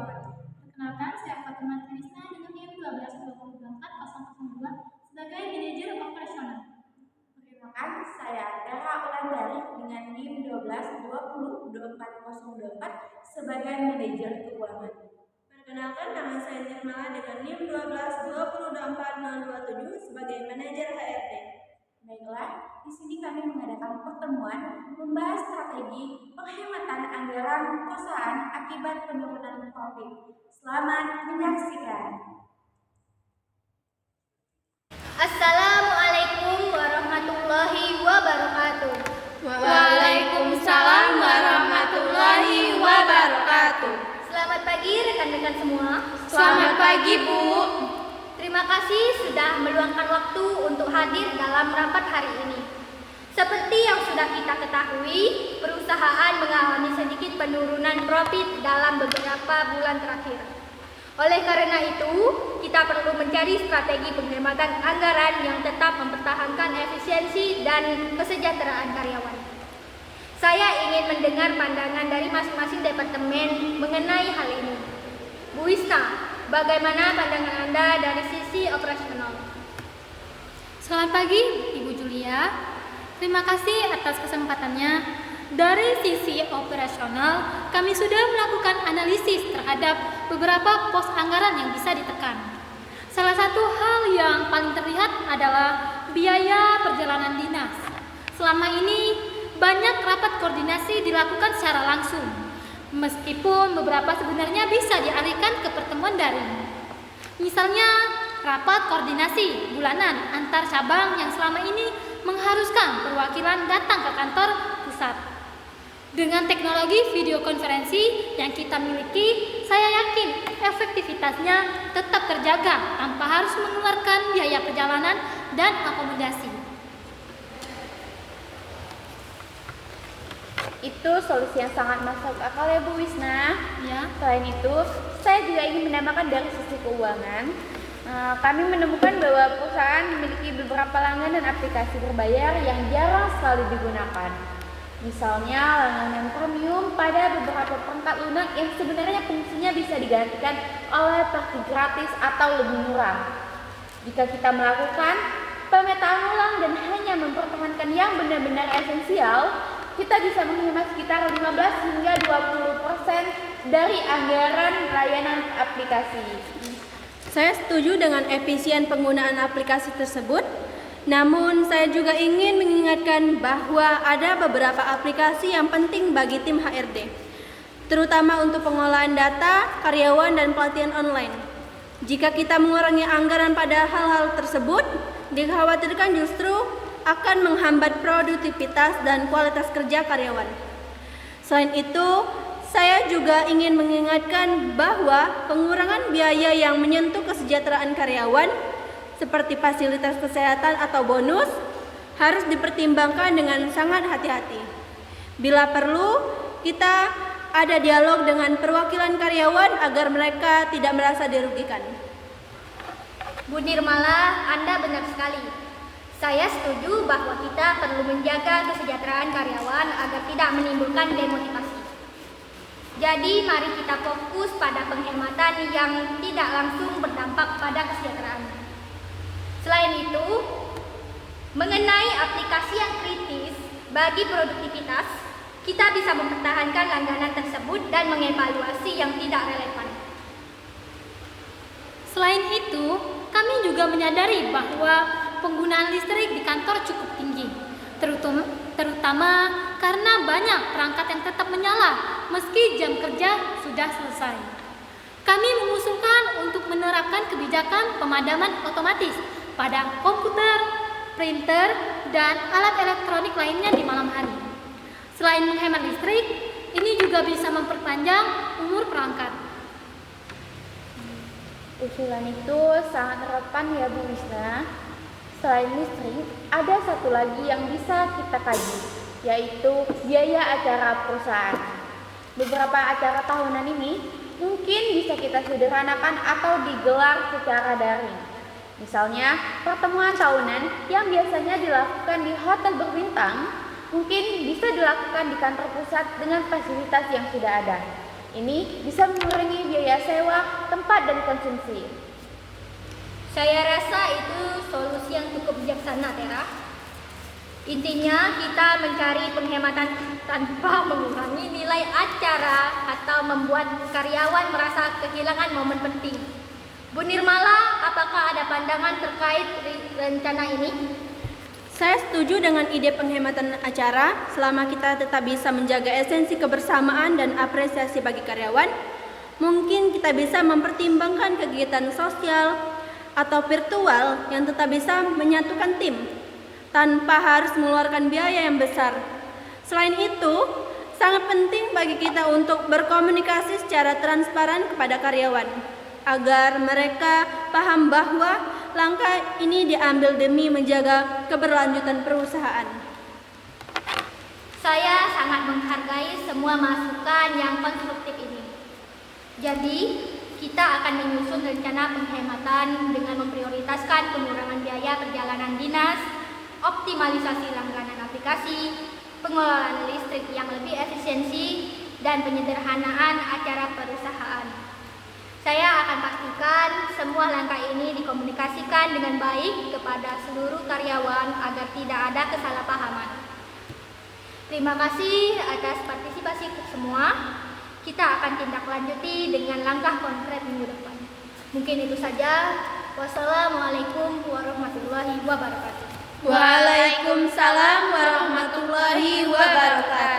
Karyawan. Perkenalkan, saya Fatimah Krisna dengan NIM 1224002 sebagai Manajer Operasional. Perkenalkan, saya Dara Ulandari dengan NIM 1220404 sebagai Manajer Keuangan. Perkenalkan, nama saya Nirmala dengan NIM 1224027 sebagai Manajer HRD. Baiklah, di sini kami mengadakan pertemuan membahas strategi penghematan anggaran perusahaan akibat penurunan profit. Selamat menyaksikan. Assalamualaikum warahmatullahi wabarakatuh. Waalaikumsalam warahmatullahi wabarakatuh. Selamat pagi rekan-rekan semua. Selamat pagi, Bu. Terima kasih sudah meluangkan waktu untuk hadir dalam rapat hari ini. Seperti yang sudah kita ketahui, perusahaan mengalami sedikit penurunan profit dalam beberapa bulan terakhir. Oleh karena itu, kita perlu mencari strategi penghematan anggaran yang tetap mempertahankan efisiensi dan kesejahteraan karyawan. Saya ingin mendengar pandangan dari masing-masing departemen mengenai hal ini. Bu Wisna, bagaimana pandangan Anda dari sisi operasional? Selamat pagi, Ibu Julia. Terima kasih atas kesempatannya. Dari sisi operasional, kami sudah melakukan analisis terhadap beberapa pos anggaran yang bisa ditekan. Salah satu hal yang paling terlihat adalah biaya perjalanan dinas. Selama ini, banyak rapat koordinasi dilakukan secara langsung, meskipun beberapa sebenarnya bisa dialihkan ke pertemuan daring. Misalnya, rapat koordinasi bulanan antar cabang yang selama ini mengharuskan perwakilan datang ke kantor pusat. Dengan teknologi video konferensi yang kita miliki, saya yakin efektivitasnya tetap terjaga tanpa harus mengeluarkan biaya perjalanan dan akomodasi. Itu solusi yang sangat masuk akal ya Bu Wisna. Ya. Selain itu, saya juga ingin menambahkan dari sisi keuangan. Kami menemukan bahwa perusahaan memiliki beberapa langganan aplikasi berbayar yang jarang sekali digunakan. Misalnya langganan premium pada beberapa perangkat lunak yang sebenarnya fungsinya bisa digantikan oleh paket gratis atau lebih murah. Jika kita melakukan pemetaan ulang dan hanya mempertahankan yang benar-benar esensial, kita bisa menghemat sekitar 15 hingga 20% dari anggaran layanan aplikasi. Saya setuju dengan efisien penggunaan aplikasi tersebut. Namun, saya juga ingin mengingatkan bahwa ada beberapa aplikasi yang penting bagi tim HRD, terutama untuk pengolahan data, karyawan, dan pelatihan online. Jika kita mengurangi anggaran pada hal-hal tersebut, dikhawatirkan justru akan menghambat produktivitas dan kualitas kerja karyawan. Selain itu, saya juga ingin mengingatkan bahwa pengurangan biaya yang menyentuh kesejahteraan karyawan seperti fasilitas kesehatan atau bonus harus dipertimbangkan dengan sangat hati-hati. Bila perlu, kita ada dialog dengan perwakilan karyawan agar mereka tidak merasa dirugikan. Bu Nirmala, Anda benar sekali. Saya setuju bahwa kita perlu menjaga kesejahteraan karyawan agar tidak menimbulkan demotivasi. Jadi, mari kita fokus pada penghematan yang tidak langsung berdampak pada kesejahteraan. Selain itu, mengenai aplikasi yang kritis bagi produktivitas, kita bisa mempertahankan langganan tersebut dan mengevaluasi yang tidak relevan. Selain itu, kami juga menyadari bahwa penggunaan listrik di kantor cukup tinggi, terutama karena banyak perangkat yang tetap menyala meski jam kerja sudah selesai. Kami mengusulkan untuk menerapkan kebijakan pemadaman otomatis pada komputer, printer, dan alat elektronik lainnya di malam hari. Selain menghemat listrik, ini juga bisa memperpanjang umur perangkat. Usulan itu sangat relevan ya Bu Wisna. Selain listrik, ada satu lagi yang bisa kita kaji, yaitu biaya acara perusahaan. Beberapa acara tahunan ini mungkin bisa kita sederhanakan atau digelar secara daring. Misalnya, pertemuan tahunan yang biasanya dilakukan di hotel berbintang mungkin bisa dilakukan di kantor pusat dengan fasilitas yang sudah ada. Ini bisa mengurangi biaya sewa, tempat, dan konsumsi. Saya rasa itu solusi yang cukup bijaksana, Tera. Intinya kita mencari penghematan tanpa mengurangi nilai acara atau membuat karyawan merasa kehilangan momen penting. Bu Nirmala, apakah ada pandangan terkait rencana ini? Saya setuju dengan ide penghematan acara selama kita tetap bisa menjaga esensi kebersamaan dan apresiasi bagi karyawan. Mungkin kita bisa mempertimbangkan kegiatan sosial atau virtual yang tetap bisa menyatukan tim tanpa harus mengeluarkan biaya yang besar. Selain itu, sangat penting bagi kita untuk berkomunikasi secara transparan kepada karyawan agar mereka paham bahwa langkah ini diambil demi menjaga keberlanjutan perusahaan. Saya sangat menghargai semua masukan yang konstruktif ini. Jadi, kita akan menyusun rencana penghematan dengan memprioritaskan pengurangan biaya perjalanan dinas, optimalisasi langganan aplikasi, pengelolaan listrik yang lebih efisiensi, dan penyederhanaan acara perusahaan. Saya akan pastikan semua langkah ini dikomunikasikan dengan baik kepada seluruh karyawan agar tidak ada kesalahpahaman. Terima kasih atas partisipasi semua. Kita akan tindak lanjuti dengan langkah konkret minggu depan. Mungkin itu saja. Wassalamualaikum warahmatullahi wabarakatuh. Waalaikumsalam warahmatullahi wabarakatuh.